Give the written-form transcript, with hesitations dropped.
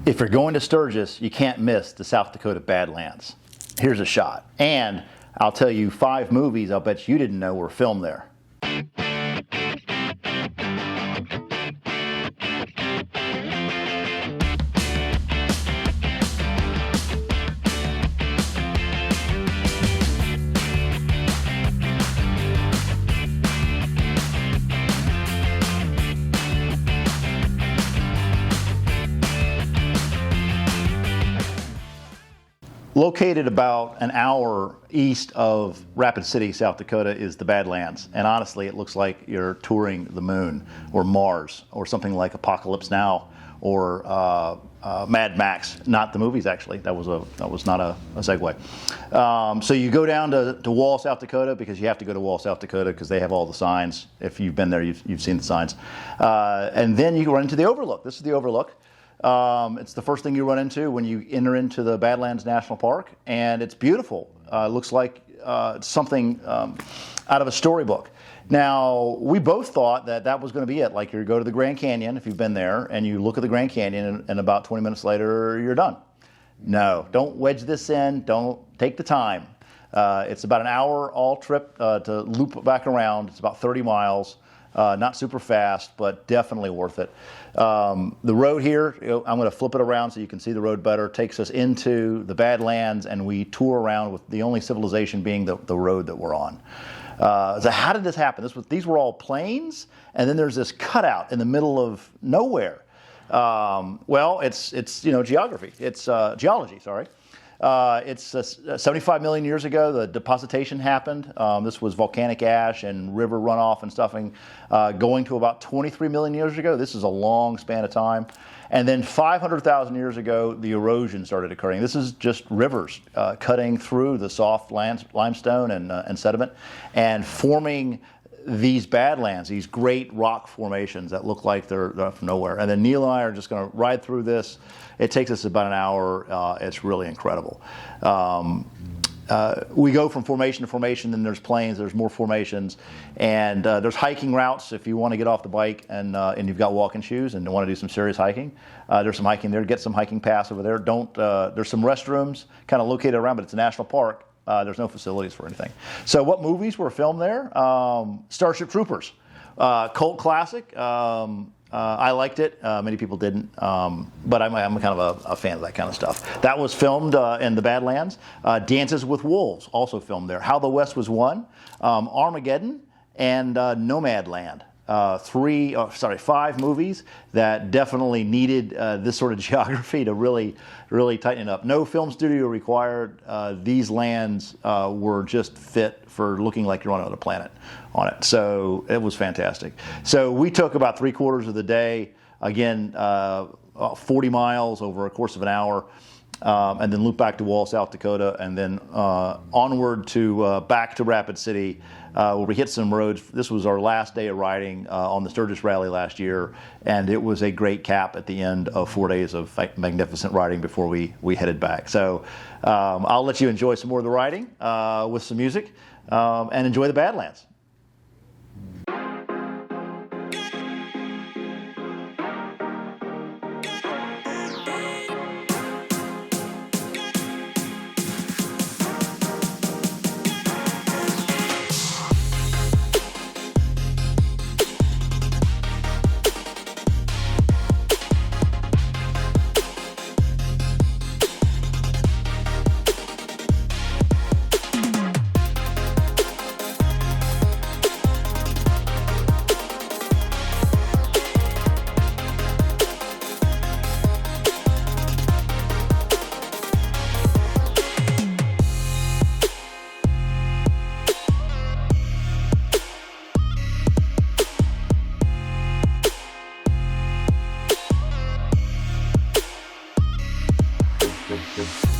If you're going to Sturgis, you can't miss the South Dakota Badlands. Here's a shot. And I'll tell you 5 movies I'll bet you didn't know were filmed there. Located about an hour east of Rapid City, South Dakota, is the Badlands. And honestly, it looks like you're touring the moon or Mars or something like Apocalypse Now or Mad Max. Not the movies, actually. That was not a segue. So you go down to Wall, South Dakota, because you have to go to Wall, South Dakota, because they have all the signs. If you've been there, you've seen the signs. And then you run into the Overlook. This is the Overlook. It's the first thing you run into when you enter into the Badlands National Park, and it's beautiful. It looks like something out of a storybook. Now, we both thought that was going to be it. Like, you go to the Grand Canyon, if you've been there, and you look at the Grand Canyon, and about 20 minutes later, you're done. No, don't wedge this in. Don't take the time. It's about an hour all trip to loop back around. It's about 30 miles. Not super fast, but definitely worth it. The road here, I'm going to flip it around so you can see the road better, takes us into the Badlands, and we tour around with the only civilization being the road that we're on. So how did this happen? These were all plains, and then there's this cutout in the middle of nowhere. Well, it's geography. It's geology, sorry. It's 75 million years ago, the depositation happened. This was volcanic ash and river runoff and stuffing going to about 23 million years ago. This is a long span of time. And then 500,000 years ago, the erosion started occurring. This is just rivers cutting through the soft limestone and sediment and forming these badlands, these great rock formations that look like they're from nowhere. And then Neil and I are just going to ride through this. It takes us about an hour. It's really incredible. We go from formation to formation, then there's plains, there's more formations, and there's hiking routes if you want to get off the bike and you've got walking shoes and want to do some serious hiking. There's some hiking there. Get some hiking pass over there. There's some restrooms kind of located around, but it's a national park. There's no facilities for anything. So what movies were filmed there? Starship Troopers, cult classic. I liked it. Many people didn't, but I'm kind of a fan of that kind of stuff. That was filmed in the Badlands. Dances with Wolves, also filmed there. How the West Was Won, Armageddon, and Nomadland. 5 movies that definitely needed this sort of geography to really tighten it up. No film studio required. These lands were just fit for looking like you're on another planet on it. So it was fantastic. So we took about 3/4 of the day, again, 40 miles over a course of an hour, and then loop back to Wall, South Dakota, and then onward to back to Rapid City, where we hit some roads. This was our last day of riding on the Sturgis Rally last year, and it was a great cap at the end of 4 days of magnificent riding before we headed back. So I'll let you enjoy some more of the riding with some music, and enjoy the Badlands. Thank you.